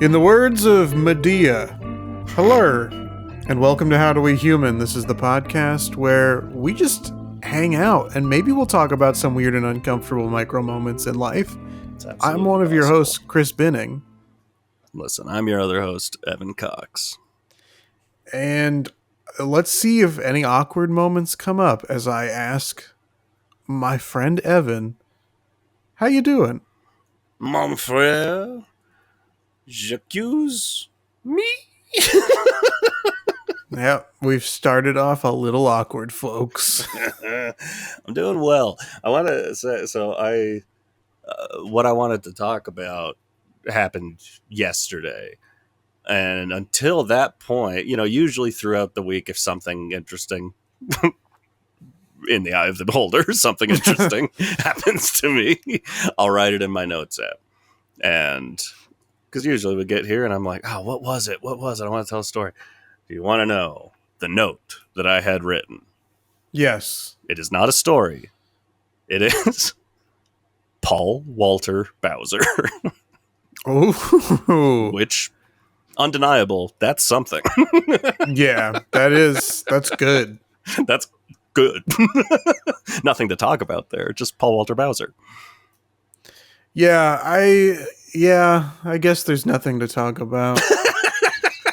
In the words of Medea, hello, and welcome to HowDoWeHuman. This is the podcast where we just hang out, and maybe we'll talk about some weird and uncomfortable micro moments in life. I'm one of your hosts, Chris Binning. Listen, I'm your other host, Evan Cox. And let's see if any awkward moments come up as I ask my friend Evan, how you doing? Mon frère, j'accuse me. Yeah, we've started off a little awkward, folks. I'm doing well. I want to say, what I wanted to talk about happened yesterday. And until that point, usually throughout the week, if something interesting in the eye of the beholder, something interesting happens to me, I'll write it in my notes app. And because usually we get here and I'm like, oh, what was it? I want to tell a story. Do you want to know the note that I had written? Yes. It is not a story. It is Paul Walter Bowser. Oh, Which, undeniable, that's something. Yeah, that's good. That's good. Nothing to talk about there. Just Paul Walter Bowser. Yeah, I guess there's nothing to talk about.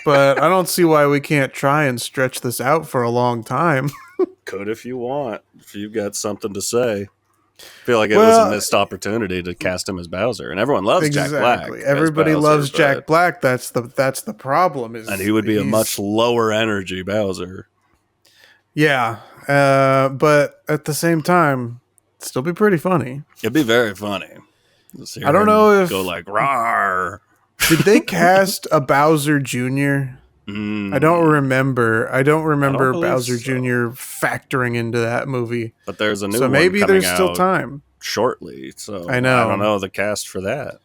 But I don't see why we can't try and stretch this out for a long time. Could if you want. If you've got something to say. I feel like it was a missed opportunity to cast him as Bowser. And everyone loves Jack Black. Everybody loves Jack Black. That's the problem. And he would be a much lower energy Bowser. Yeah. But at the same time, it'd still be pretty funny. It'd be very funny. I don't know if... Go like, rawr. Did they cast a Bowser Jr.? I don't remember Bowser Jr. factoring into that movie. But there's a new one. So maybe there's still time. Shortly. So I know. I don't know the cast for that.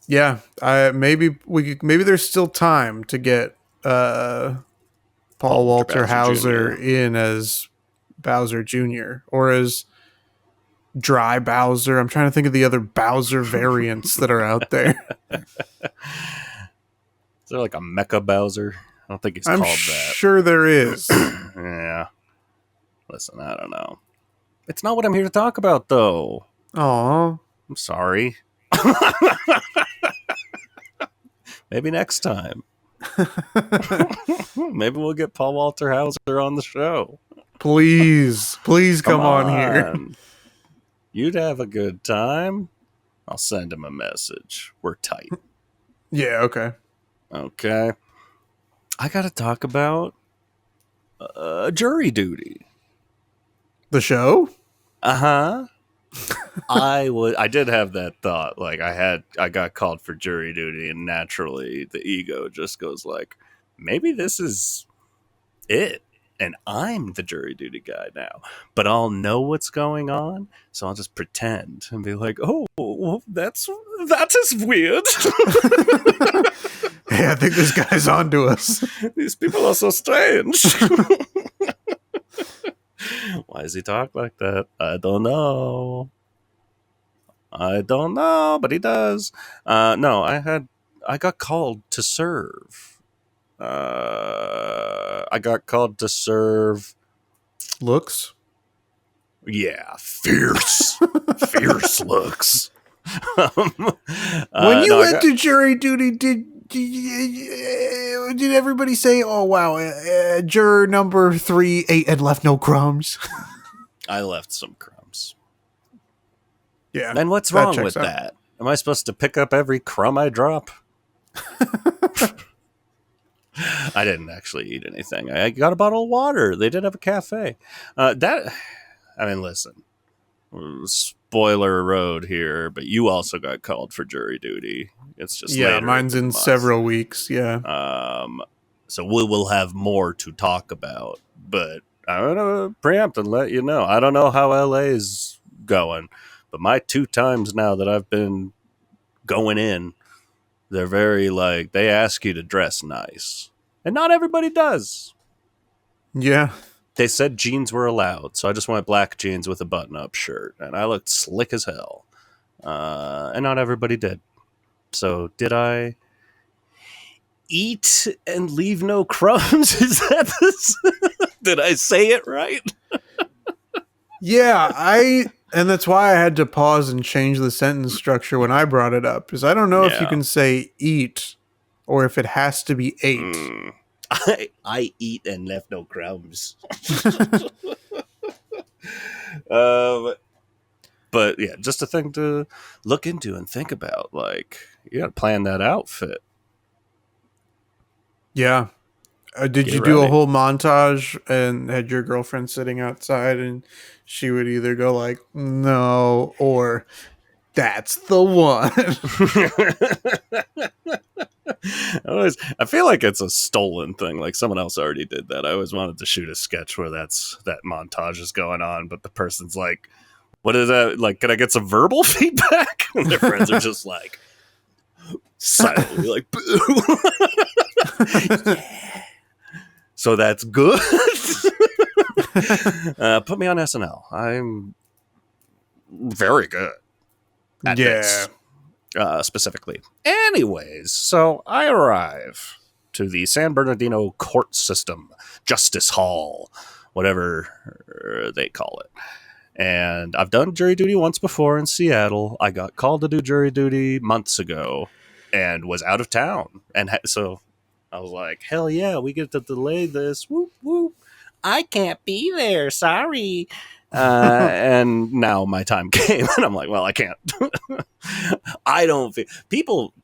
Yeah. Maybe there's still time to get Paul Walter Hauser in as Bowser Jr. or as Dry Bowser. I'm trying to think of the other Bowser variants that are out there. Is there like a Mecha Bowser? I don't think he's called that. I'm sure there is. Yeah. Listen, I don't know. It's not what I'm here to talk about, though. Aw. I'm sorry. Maybe next time. Maybe we'll get Paul Walter Hauser on the show. Please come on here. You'd have a good time. I'll send him a message. We're tight. Yeah, okay. I got to talk about jury duty. The show? Uh-huh. I did have that thought. Like I got called for jury duty, and naturally the ego just goes like, maybe this is it. And I'm the jury duty guy now, but I'll know what's going on, so I'll just pretend and be like, "Oh, that is weird." Hey, I think this guy's onto us. These people are so strange. Why does he talk like that? I don't know, but he does. No, I got called to serve. I got called to serve looks. Yeah, fierce looks. When you went to jury duty, did everybody say, "Oh wow, juror number 3 ate and left no crumbs"? I left some crumbs. Yeah. And what's wrong with that? Am I supposed to pick up every crumb I drop? I didn't actually eat anything. I got a bottle of water. They did have a cafe. Listen, spoiler road here, but you also got called for jury duty. It's just mine's in several weeks. Yeah. So we will have more to talk about, but I'm gonna preempt and let you know. I don't know how LA is going, but my 2 times now that I've been going in, they're very they ask you to dress nice. And not everybody does. Yeah. They said jeans were allowed, so I just went black jeans with a button-up shirt. And I looked slick as hell. And not everybody did. So did I eat and leave no crumbs. Is that this? Did I say it right? Yeah, and that's why I had to pause and change the sentence structure when I brought it up, because I don't know if you Yeah. can say eat or if it has to be ate. I eat and left no crumbs. um, but yeah, just a thing to look into and think about. Like, you got to plan that outfit. Yeah. Did Get you do a ready. whole montage and had your girlfriend sitting outside and she would either go like, no, or that's the one? I feel like it's a stolen thing. Like someone else already did that. I always wanted to shoot a sketch where that montage is going on, but the person's like, "What is that? Like, can I get some verbal feedback?" And their friends are just like silently like, "Boo." Yeah. So that's good. Put me on SNL. I'm very good at Yeah. this. Specifically. Anyways, so I arrive to the San Bernardino court system, Justice Hall, whatever they call it. And I've done jury duty once before in Seattle. I got called to do jury duty months ago and was out of town. And so I was like, hell yeah, we get to delay this. Whoop, whoop. I can't be there. Sorry. And now my time came, and I'm like, well, I can't. I don't feel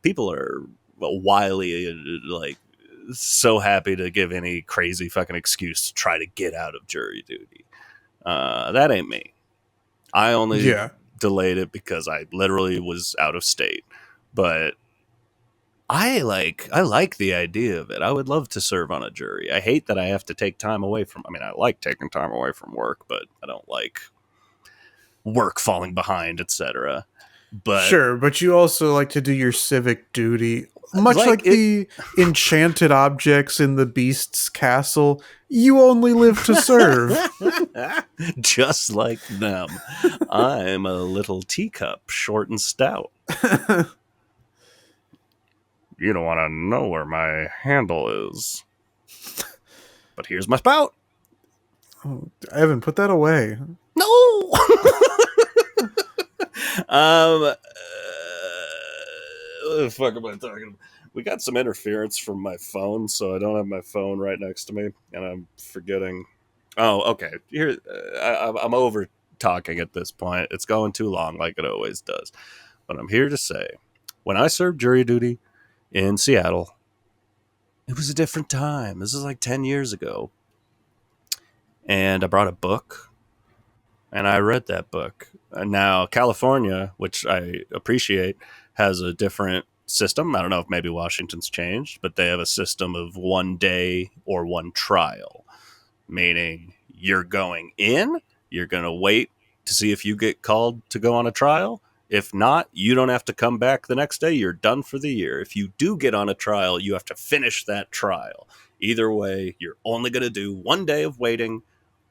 people are wily, like so happy to give any crazy fucking excuse to try to get out of jury duty. That ain't me. I only Yeah. delayed it because I literally was out of state. But I like the idea of it. I would love to serve on a jury. I hate that I have to take time away from. I mean, I like taking time away from work, but I don't like work falling behind, etc. But Sure, but you also like to do your civic duty. Much like like it, the enchanted objects in the beast's castle, you only live to serve. just like them, I'm a little teacup, short and stout. You don't want to know where my handle is, but here's my spout. Oh, Evan, put that away. No. What the fuck am I talking about? We got some interference from my phone, so I don't have my phone right next to me, and I'm forgetting. Oh, okay. Here, I'm over talking at this point. It's going too long, like it always does. But I'm here to say, when I served jury duty in Seattle, it was a different time. This is like 10 years ago, and I brought a book, and I read that book. And now California, which I appreciate, has a different system. I don't know if maybe Washington's changed, but they have a system of 1 day or one trial, meaning you're going in, you're going to wait to see if you get called to go on a trial. If not, you don't have to come back the next day. You're done for the year. If you do get on a trial, you have to finish that trial. Either way, you're only going to do 1 day of waiting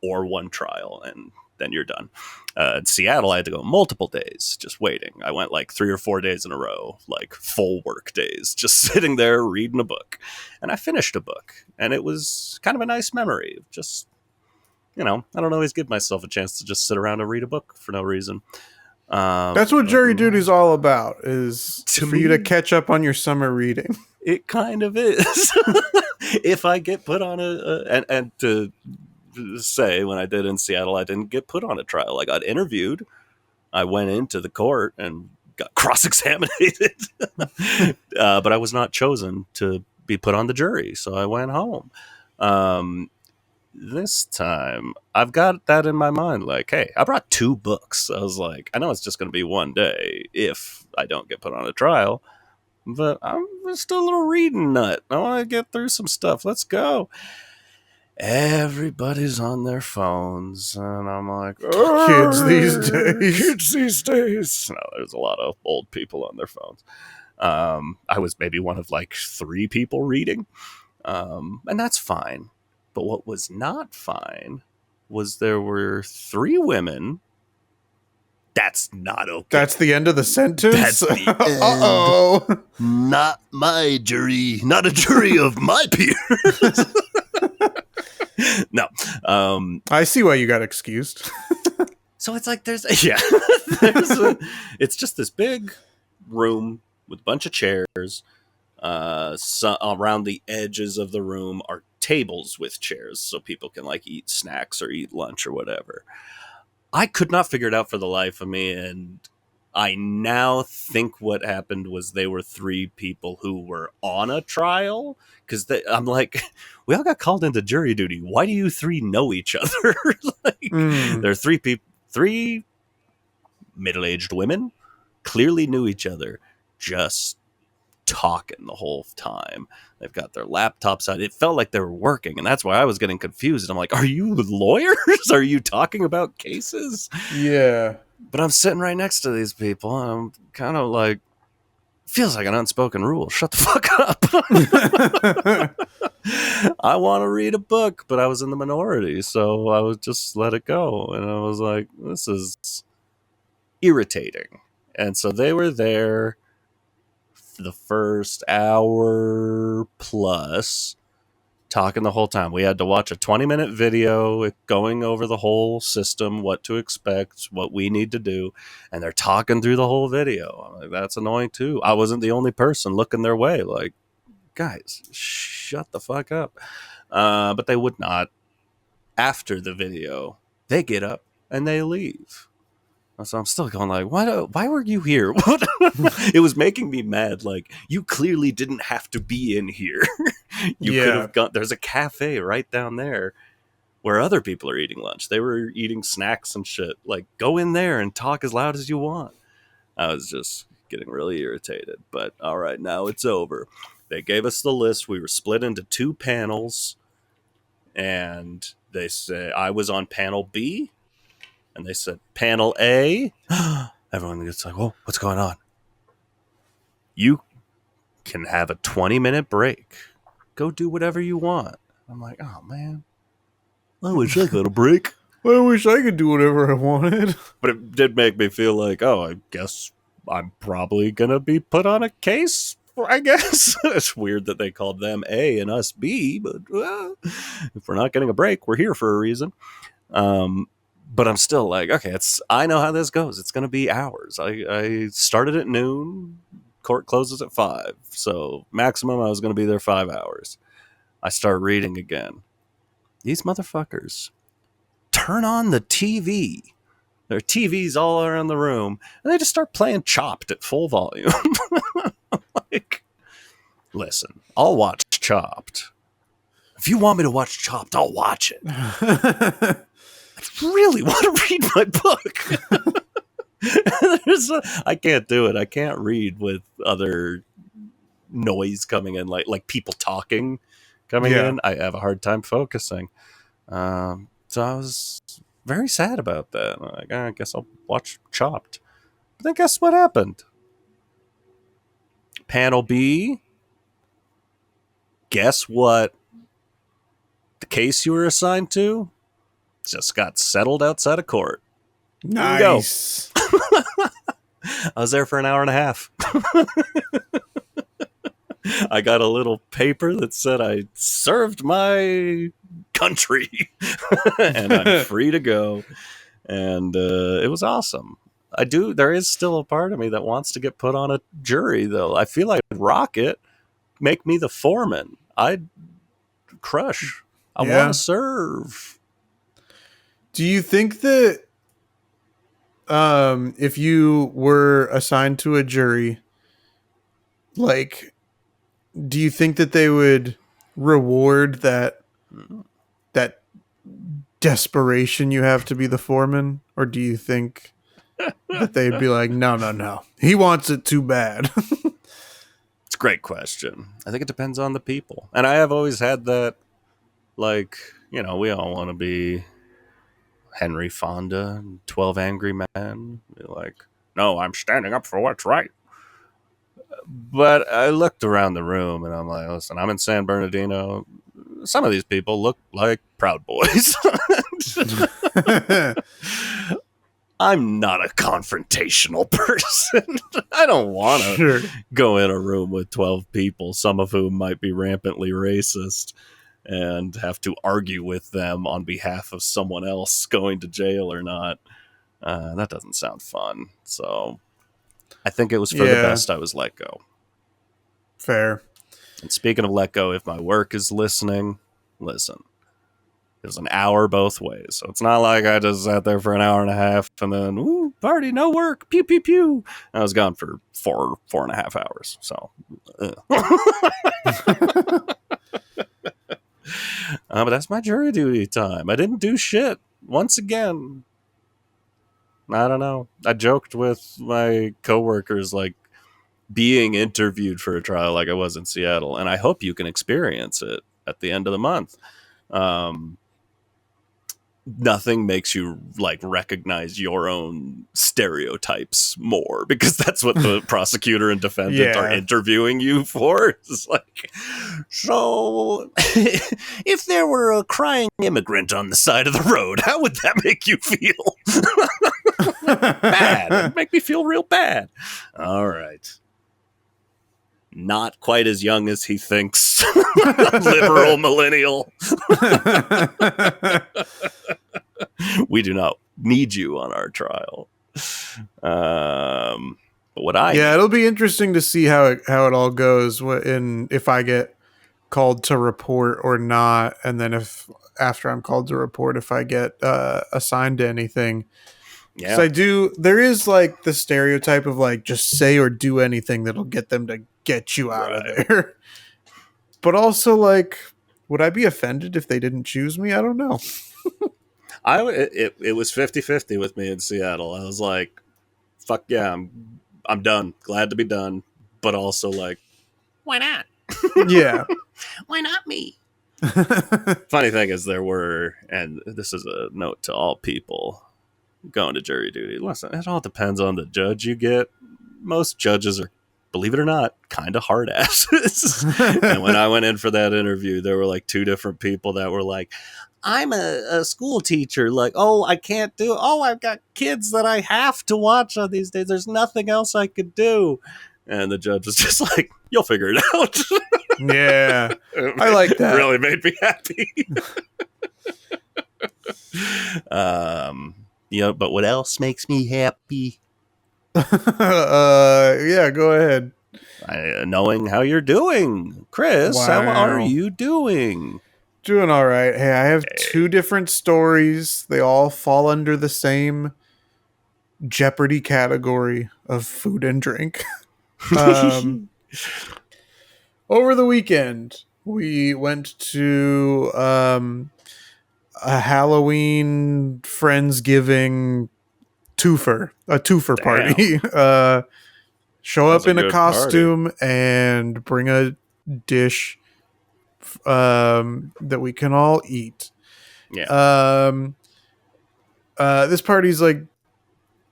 or one trial, and then you're done. In Seattle, I had to go multiple days just waiting. I went like 3 or 4 days in a row, like full work days, just sitting there reading a book. And I finished a book, and it was kind of a nice memory of just, I don't always give myself a chance to just sit around and read a book for no reason. That's what jury duty is all about, is To for you to me, catch up on your summer reading. it kind of is. If I get put on and to say, when I did in Seattle, I didn't get put on a trial. I got interviewed. I went into the court and got cross-examined, but I was not chosen to be put on the jury, so I went home. This time, I've got that in my mind. Like, hey, I brought 2 books. I was like, I know it's just going to be 1 day if I don't get put on a trial, but I'm just a little reading nut. I want to get through some stuff. Let's go. Everybody's on their phones, and I'm like, Kids these days. kids these days. No, there's a lot of old people on their phones. I was maybe one of like 3 people reading, and that's fine. But what was not fine was there were 3 women That's not okay. That's the end of the sentence? That's the end. Uh-oh. Not my jury. Not a jury of my peers. No. I see why you got excused. So it's like it's just this big room with a bunch of chairs. Around the edges of the room are tables with chairs so people can like eat snacks or eat lunch or whatever. I could not figure it out for the life of me, and I now think what happened was they were 3 people who were on a trial, because I'm like, we all got called into jury duty. Why do you 3 know each other? There are 3 people, 3 middle-aged women, clearly knew each other, just talking the whole time. They've got their laptops out. It felt like they were working, and that's why I was getting confused. I'm like, are you lawyers? Are you talking about cases? Yeah. But I'm sitting right next to these people, and I'm kind of like, feels like an unspoken rule. Shut the fuck up. I want to read a book, but I was in the minority, so I would just let it go. And I was like, this is irritating. And so they were there the first hour plus, talking the whole time. We had to watch a 20-minute video going over the whole system, what to expect, what we need to do, and they're talking through the whole video. I'm like, that's annoying too. I wasn't the only person looking their way. Like, guys, shut the fuck up. But they would not. After the video, they get up and they leave. So I'm still going like, why were you here? It was making me mad. Like, you clearly didn't have to be in here. You could have gone. There's a cafe right down there where other people are eating lunch. They were eating snacks and shit. Like, go in there and talk as loud as you want. I was just getting really irritated. But all right, now it's over. They gave us the list. We were split into 2 panels. And they said I was on panel B. And they said, panel A. Everyone gets like, whoa, what's going on? You can have a 20-minute break. Go do whatever you want. I'm like, oh, man. I wish I got a break. I wish I could do whatever I wanted. But it did make me feel like, oh, I guess I'm probably going to be put on a case, I guess. It's weird that they called them A and us B, but if we're not getting a break, we're here for a reason. But I'm still like, okay, I know how this goes. It's going to be hours. I started at noon. Court closes at 5. So maximum I was going to be there 5 hours. I start reading again. These motherfuckers turn on the TV. There are TVs all around the room. And they just start playing Chopped at full volume. Like, listen, I'll watch Chopped. If you want me to watch Chopped, I'll watch it. I really want to read my book. I can't do it. I can't read with other noise coming in, like people talking coming in. I have a hard time focusing. So I was very sad about that. Like, I guess I'll watch Chopped. But then guess what happened? Panel B. Guess what? The case you were assigned to just got settled outside of court. Nice. I was there for an hour and a half. I got a little paper that said I served my country and I'm free to go. And it was awesome. There is still a part of me that wants to get put on a jury, though. I feel like Rocket, make me the foreman. I'd crush. I want to serve. Do you think that if you were assigned to a jury, like, do you think that they would reward that desperation you have to be the foreman? Or do you think that they'd be like, no, he wants it too bad? It's a great question. I think it depends on the people. And I have always had that, like, we all want to be Henry Fonda, 12 Angry Men. Like, no, I'm standing up for what's right. But I looked around the room and I'm like, listen, I'm in San Bernardino. Some of these people look like Proud Boys. I'm not a confrontational person. I don't want to go in a room with 12 people, some of whom might be rampantly racist, and have to argue with them on behalf of someone else going to jail or not. That doesn't sound fun. So I think it was for the best I was let go. Fair. And speaking of let go, if my work is listening, listen. It was an hour both ways. So it's not like I just sat there for an hour and a half and then, ooh, party, no work, pew, pew, pew. I was gone for 4.5 hours. So, but that's my jury duty time. I didn't do shit. Once again, I don't know. I joked with my coworkers, like, being interviewed for a trial like I was in Seattle. And I hope you can experience it at the end of the month. Nothing makes you like recognize your own stereotypes more, because that's what the prosecutor and defendant are interviewing you for. It's like, so if there were a crying immigrant on the side of the road, how would that make you feel? Bad. It'd make me feel real bad. All right. Not quite as young as he thinks. Liberal millennial. We do not need you on our trial. But what it'll be interesting to see how it all goes if I get called to report or not, and then if after I'm called to report, if I get assigned to anything. Yeah, there is like the stereotype of like just say or do anything that'll get them to get you out of there. But also, like, would I be offended if they didn't choose me? I don't know. It was 50-50 with me in Seattle. I was like, fuck yeah, I'm done. Glad to be done. But also like, why not? Yeah. Why not me? Funny thing is there were, and this is a note to all people going to jury duty. Listen, it all depends on the judge you get. Most judges are, believe it or not, kind of hard asses. And when I went in for that interview, there were like two different people that were like, I'm a school teacher. Like, oh, I can't do it. Oh, I've got kids that I have to watch on these days. There's nothing else I could do. And the judge was just like, you'll figure it out. Yeah. I like that. Really made me happy. But what else makes me happy? Yeah, go ahead. Knowing how you're doing. Chris, How are you doing? Doing all right. Hey, I have two different stories. They all fall under the same Jeopardy category of food and drink. Over the weekend, we went to a Halloween Friendsgiving twofer party. Show up in a costume and bring a dish that we can all eat. Yeah. This party's like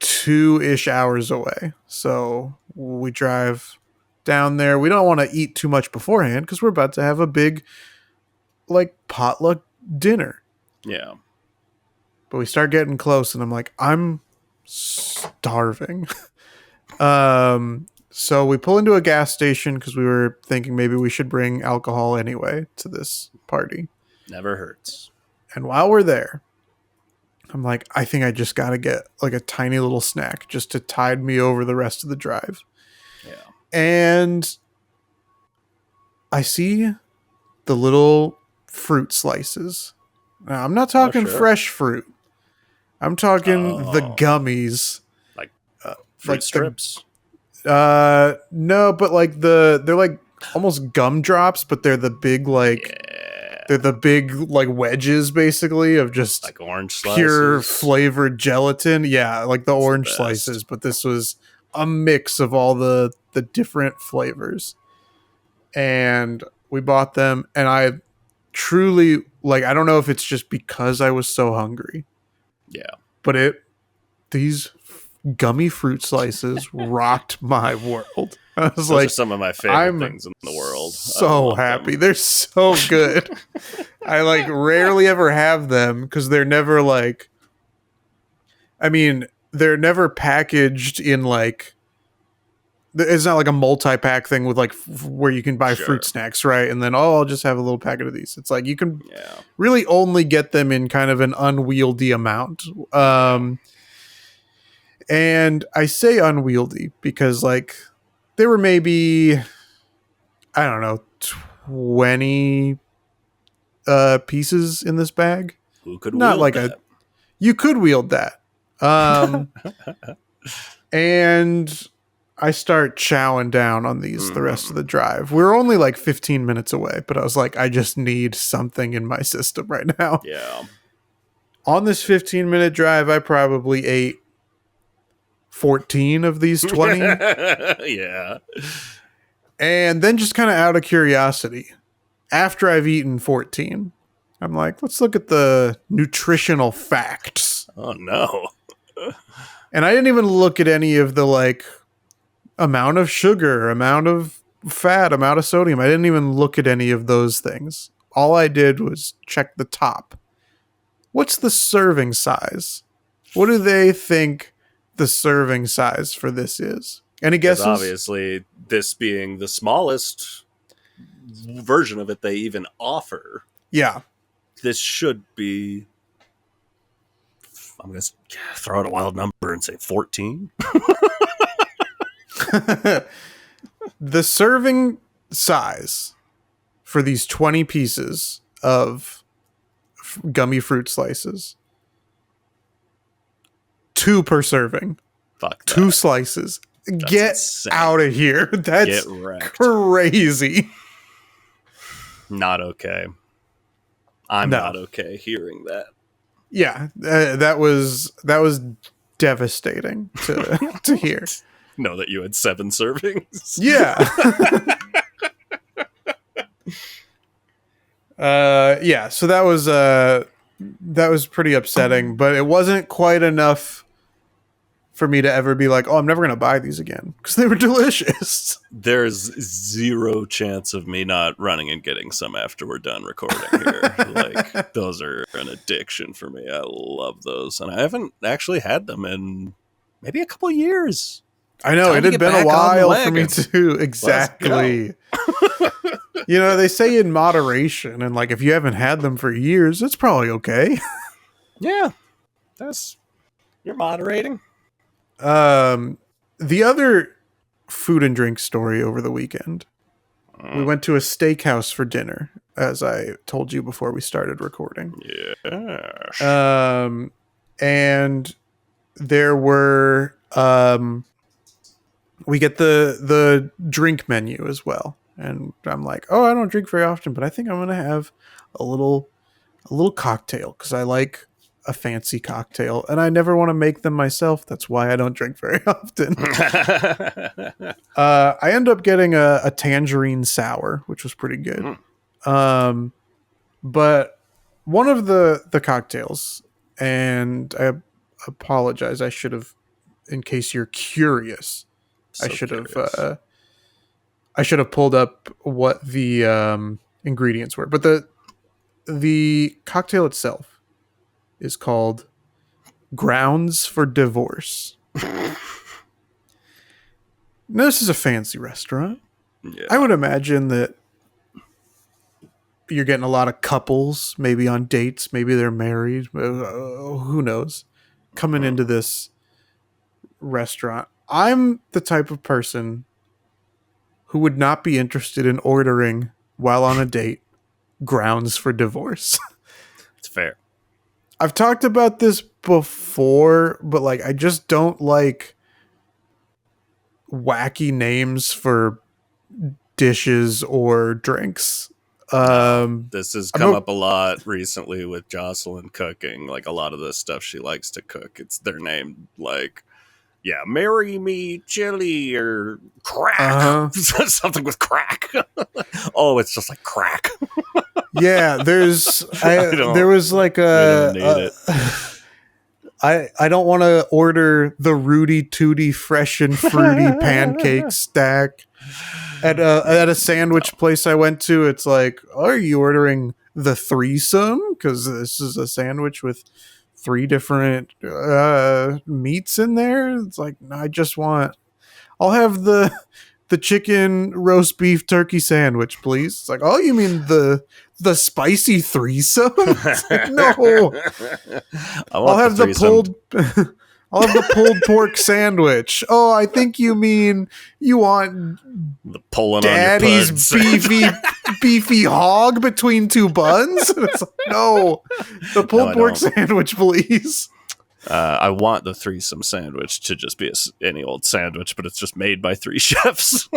2-ish hours away, so we drive down there. We don't want to eat too much beforehand because we're about to have a big like potluck dinner. Yeah. But we start getting close and I'm like, I'm starving. So we pull into a gas station because we were thinking maybe we should bring alcohol anyway to this party. Never hurts. And while we're there, I'm like, I think I just got to get like a tiny little snack just to tide me over the rest of the drive. Yeah. And I see the little fruit slices. Now, I'm not talking fresh fruit. I'm talking the gummies. Like fruit strips? No, but like they're like almost gumdrops, but they're the big they're the big like wedges basically of just like orange slices. Pure flavored gelatin. Yeah, like the orange slices, but this was a mix of all the different flavors. And we bought them, and I truly like, I don't know if it's just because I was so hungry. Yeah. But these gummy fruit slices rocked my world. I was Those are some of my favorite things in the world. So happy. They're so good. I like rarely ever have them because they're never like, I mean, they're never packaged in like, it's not like a multi-pack thing with like where you can buy fruit snacks, right? And then, I'll just have a little packet of these. It's like you can really only get them in kind of an unwieldy amount. And I say unwieldy because like there were maybe, I don't know, 20 pieces in this bag. Who could not wield like that? You could wield that. And I start chowing down on these the rest of the drive. We're only like 15 minutes away, but I was like, I just need something in my system right now. Yeah. On this 15-minute drive, I probably ate 14 of these 20. Yeah. And then just kind of out of curiosity, after I've eaten 14, I'm like, let's look at the nutritional facts. Oh, no. And I didn't even look at any of the like amount of sugar, amount of fat, amount of sodium. I didn't even look at any of those things. All I did was check the top. What's the serving size? What do they think the serving size for this is? Any guesses? Obviously, this being the smallest version of it they even offer. Yeah. This should be, I'm going to throw out a wild number and say 14. The serving size for these 20 pieces of gummy fruit slices, 2 per serving. Fuck that. 2 slices. That's Get insane. out of here. That's crazy. Not okay. I'm not okay hearing that. Yeah, that was devastating to hear. Know that you had 7 servings. Yeah. Yeah. So that was pretty upsetting, but it wasn't quite enough for me to ever be like, oh, I'm never going to buy these again because they were delicious. There's 0 chance of me not running and getting some after we're done recording here. Like, those are an addiction for me. I love those. And I haven't actually had them in maybe a couple years. I know. It had been a while for me too. Exactly. You know, they say in moderation, and like if you haven't had them for years, it's probably okay. Yeah. You're moderating. The other food and drink story over the weekend, we went to a steakhouse for dinner, as I told you before we started recording. Yeah. And there were, we get the drink menu as well. And I'm like, oh, I don't drink very often, but I think I'm going to have a little cocktail because I like a fancy cocktail and I never want to make them myself. That's why I don't drink very often. I end up getting a tangerine sour, which was pretty good. But one of the cocktails, and I apologize, I should have, in case you're curious, I should have pulled up what the ingredients were. But the cocktail itself is called Grounds for Divorce. Now, this is a fancy restaurant. Yeah. I would imagine that you're getting a lot of couples, maybe on dates, maybe they're married, who knows, coming into this restaurant. I'm the type of person who would not be interested in ordering while on a date grounds for divorce. It's fair. I've talked about this before, but like I just don't like wacky names for dishes or drinks. This has come up a lot recently with Jocelyn cooking. Like a lot of the stuff she likes to cook, it's their name like, yeah, marry me chili or crack. Something with crack. Oh, it's just like crack. Yeah, there was like I don't want to order the Rudy Tooty fresh and fruity pancake stack at a sandwich place I went to. It's like, are you ordering the threesome? Because this is a sandwich with 3 different meats in there. It's like, no, I'll have the chicken roast beef turkey sandwich, please. It's like, oh, you mean the spicy threesome? It's like, no, I'll have the pulled I'll have the pulled pork sandwich. Oh, I think you mean you want the pulling Daddy's on your beefy hog between 2 buns. It's like, no, the pulled pork sandwich, please. I want the threesome sandwich to just be any old sandwich, but it's just made by 3 chefs,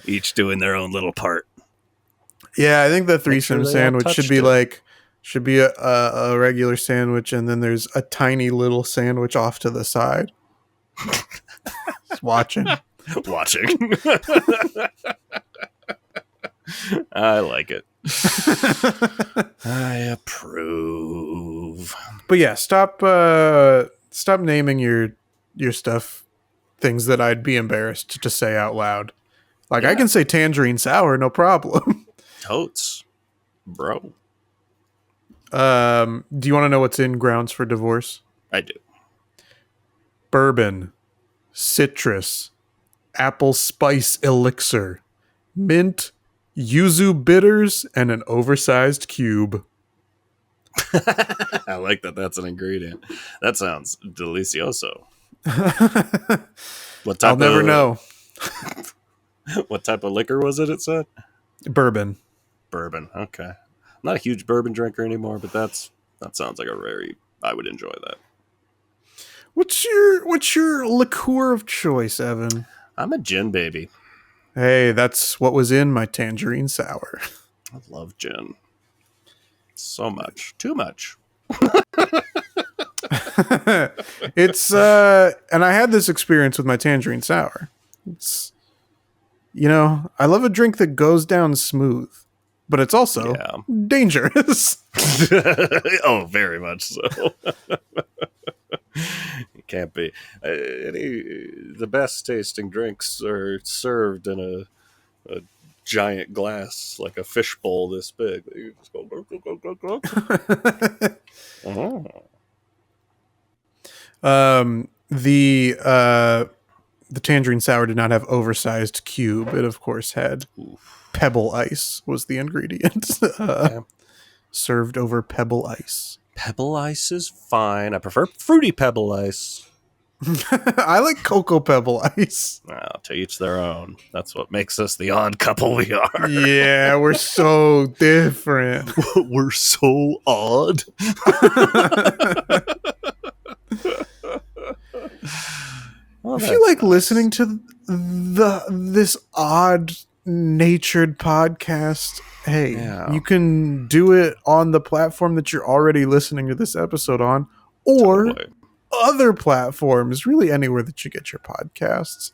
each doing their own little part. Yeah, I think the threesome sandwich should be a regular sandwich, and then there's a tiny little sandwich off to the side. Just watching. I like it. I approve. But yeah, stop naming your stuff things that I'd be embarrassed to say out loud. Like, I can say tangerine sour, no problem. Totes, bro. Do you want to know what's in grounds for divorce? I do. Bourbon, citrus, apple spice elixir, mint, yuzu bitters, and an oversized cube. I like that. That's an ingredient. That sounds delicioso. I'll never know. What type of liquor was it? It said bourbon. Okay. I'm not a huge bourbon drinker anymore, but that sounds like I would enjoy that. What's your liqueur of choice, Evan? I'm a gin baby. Hey, that's what was in my tangerine sour. I love gin. So much. Too much. It's and I had this experience with my tangerine sour. It's, I love a drink that goes down smooth, but it's also dangerous. Oh, very much so. It can't be. The best tasting drinks are served in a giant glass, like a fish bowl this big. You just go glug, glug, glug, glug, glug. The tangerine sour did not have oversized cube. It of course had pebble ice was the ingredient. Served over pebble ice. Pebble ice is fine. I prefer fruity pebble ice. I like cocoa pebble ice. To each their own. That's what makes us the odd couple we are. Yeah, we're so different. We're so odd. Well, if you like listening to this odd natured podcast, hey, you can do it on the platform that you're already listening to this episode on, or other platforms, really anywhere that you get your podcasts.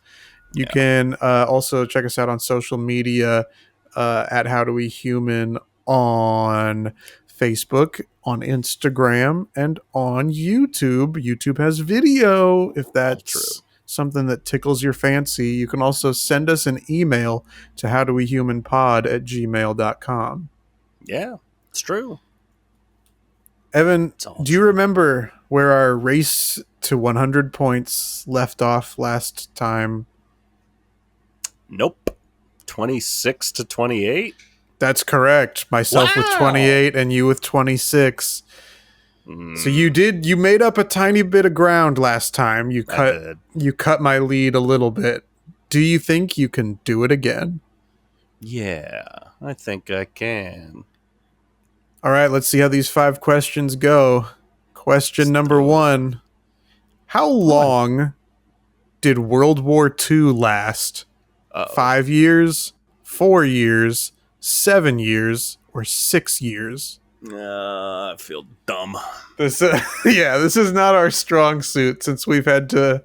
You can also check us out on social media at HowDoWeHuman on Facebook, on Instagram, and on YouTube. YouTube has video, if that's something that tickles your fancy. You can also send us an email to howdowehumanpod@gmail.com. Yeah, it's true. Evan, do you remember where our race to 100 points left off last time? Nope. 26 to 28? That's correct. Myself with 28 and you with 26. So you made up a tiny bit of ground last time. You cut my lead a little bit. Do you think you can do it again? Yeah, I think I can. All right, let's see how these 5 questions go. Question number 1. How long did World War II last? 5 years, 4 years, 7 years, or 6 years? I feel dumb. This is not our strong suit, since we've had to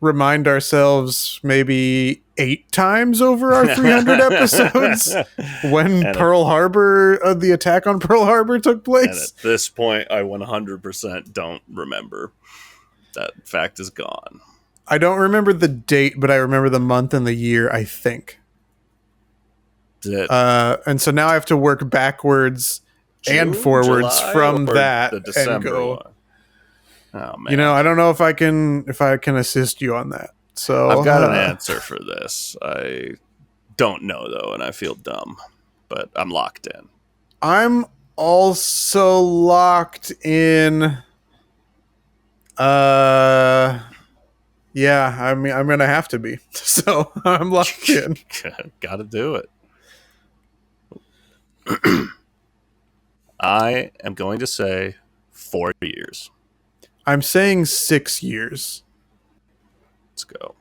remind ourselves maybe 8 times over our 300 episodes when the attack on Pearl Harbor took place. And at this point, I 100% don't remember. That fact is gone. I don't remember the date, but I remember the month and the year, I think. And so now I have to work backwards and June, forwards July, from or that the and December go. one? Oh man, You know, I don't know if I can assist you on that. So I've got an answer for this. I don't know though, and I feel dumb, but I'm locked in. I'm also locked in. Yeah, I mean, I'm gonna have to be. So I'm locked in. Got to do it. I am going to say 4 years. I'm saying 6 years. Let's go.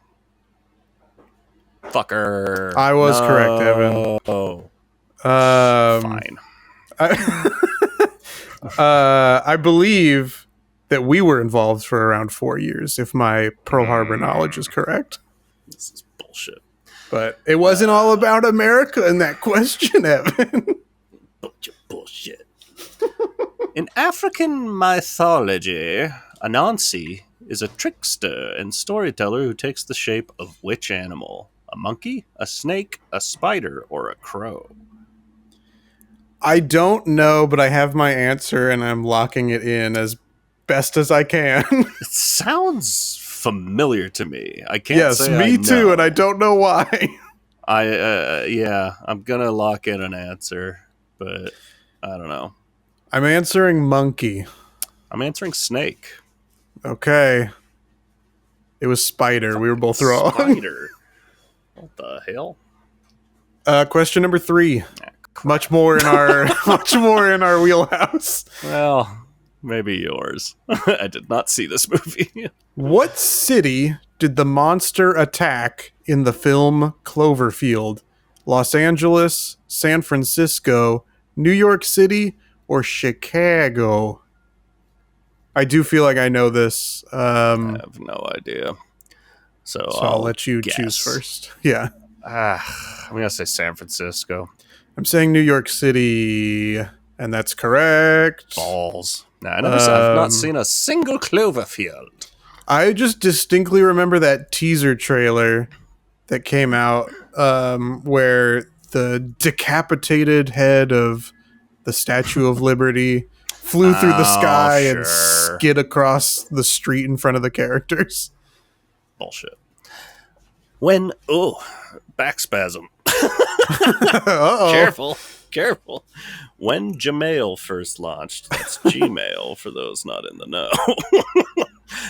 Fucker. I was correct, Evan. No. Um, Fine. I, I believe that we were involved for around 4 years, if my Pearl Harbor knowledge is correct. This is bullshit. But it wasn't all about America in that question, Evan. Bunch of bullshit. In African mythology, Anansi is a trickster and storyteller who takes the shape of which animal? A monkey, a snake, a spider, or a crow? I don't know, but I have my answer and I'm locking it in as best as I can. It sounds familiar to me. I can't Yes, say I me too, know. and I don't know why. Yeah, I'm gonna lock in an answer, but I don't know. I'm answering monkey. I'm answering snake. Okay. It was spider. We were both wrong. Spider. What the hell? Question number 3. Ah, crap. Much more in our wheelhouse. Well, maybe yours. I did not see this movie. What city did the monster attack in the film Cloverfield? Los Angeles, San Francisco, New York City, or Chicago? I do feel like I know this. I have no idea. So I'll let you guess. choose first. Yeah. I'm gonna say San Francisco. I'm saying New York City, and that's correct. Balls. Nah, I've not seen a single Cloverfield. I just distinctly remember that teaser trailer that came out where the decapitated head of the Statue of Liberty flew through the sky and skid across the street in front of the characters. Bullshit. Back spasm. Uh-oh. Careful. When Gmail first launched, that's Gmail for those not in the know.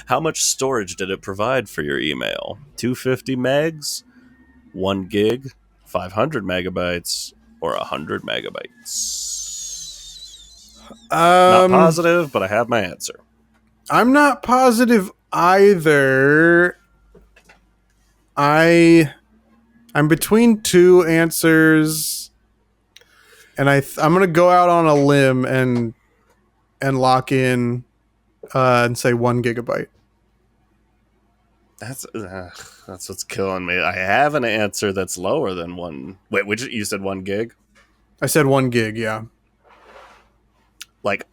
How much storage did it provide for your email? 250 megs, 1 gig, 500 megabytes, or 100 megabytes? Not positive, but I have my answer. I'm not positive either. I'm between 2 answers, and I'm gonna go out on a limb and lock in and say 1 gigabyte. That's what's killing me. I have an answer that's lower than 1. Wait, you said 1 gig? I said 1 gig, yeah. Like,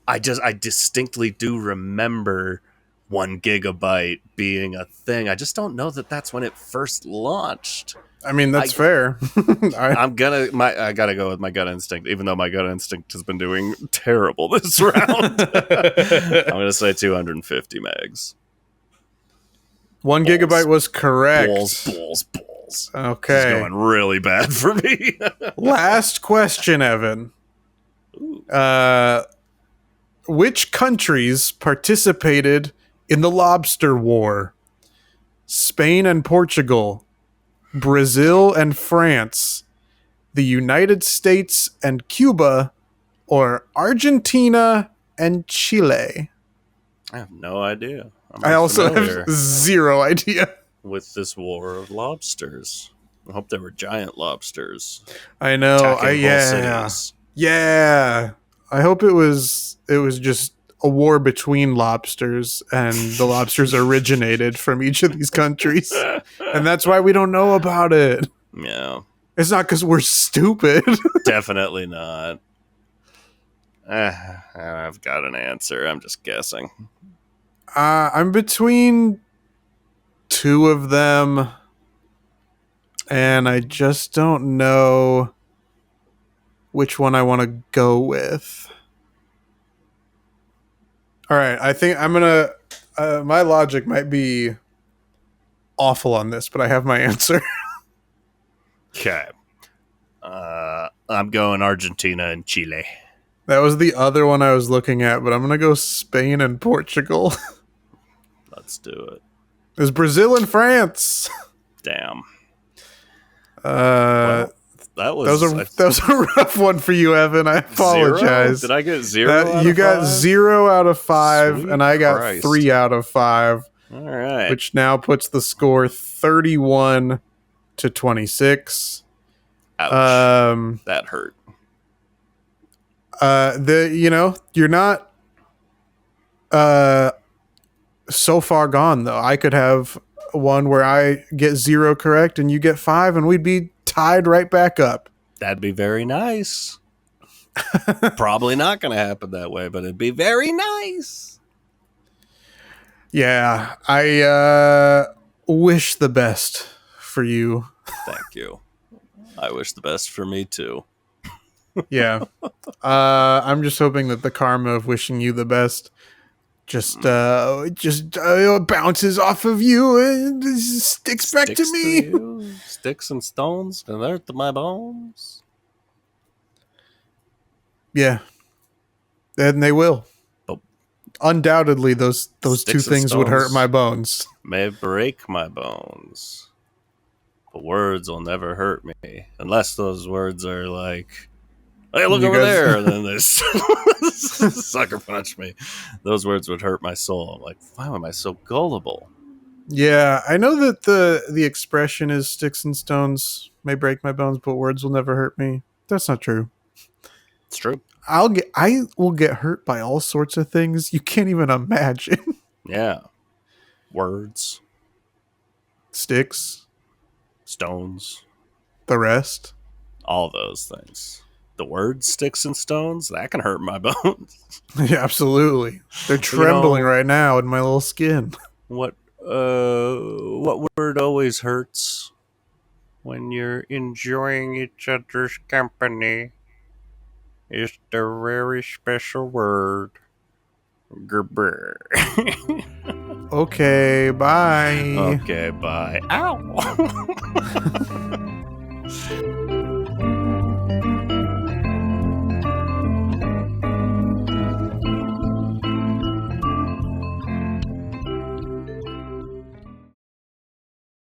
I distinctly do remember 1 gigabyte being a thing. I just don't know that that's when it first launched. I mean, that's fair. I gotta go with my gut instinct, even though my gut instinct has been doing terrible this round. I'm gonna say 250 megs. 1 gigabyte was correct. Balls. Okay. This is going really bad for me. Last question, Evan. Which countries participated in the Lobster War? Spain and Portugal, Brazil and France, the United States and Cuba, or Argentina and Chile? I have no idea. I also have 0 idea. With this war of lobsters. I hope they were giant lobsters. I know. Cities. Yeah. I hope it was just a war between lobsters, and the lobsters originated from each of these countries. And that's why we don't know about it. Yeah. It's not because we're stupid. Definitely not. I've got an answer. I'm just guessing. I'm between 2 of them, and I just don't know. which one I want to go with. All right, I think I'm gonna. My logic might be awful on this, but I have my answer. Okay. I'm going Argentina and Chile. That was the other one I was looking at, but I'm gonna go Spain and Portugal. Let's do it. There's Brazil and France. Damn. Well, that was a rough one for you, Evan. I apologize. 0? Did I get 0? You got 5? 0 out of 5, Sweet and I got Christ. 3 out of 5. All right. Which now puts the score 31 to 26. Ouch. That hurt. You're not so far gone though. I could have one where I get 0 correct and you get 5, and we'd be tied right back up. That'd be very nice. Probably not going to happen that way, but it'd be very nice. Yeah, I wish the best for you. Thank you. I wish the best for me too. Yeah. I'm just hoping that the karma of wishing you the best just bounces off of you and sticks back to me. Sticks and stones can hurt my bones. Yeah. And they will. Oh. Undoubtedly, those two things would hurt my bones. May break my bones. But words will never hurt me. Unless those words are like, hey, look over there. And then this sucker punch me. Those words would hurt my soul. I'm like, why am I so gullible? Yeah, I know that the expression is sticks and stones may break my bones, but words will never hurt me. That's not true. It's true. I will get hurt by all sorts of things you can't even imagine. Yeah. Words. Sticks. Stones. The rest. All those things. The words sticks and stones, that can hurt my bones. Yeah, absolutely. They're trembling right now in my little skin. What word always hurts when you're enjoying each other's company? Is the very special word. Gerber. Okay, bye. Okay, bye. Ow!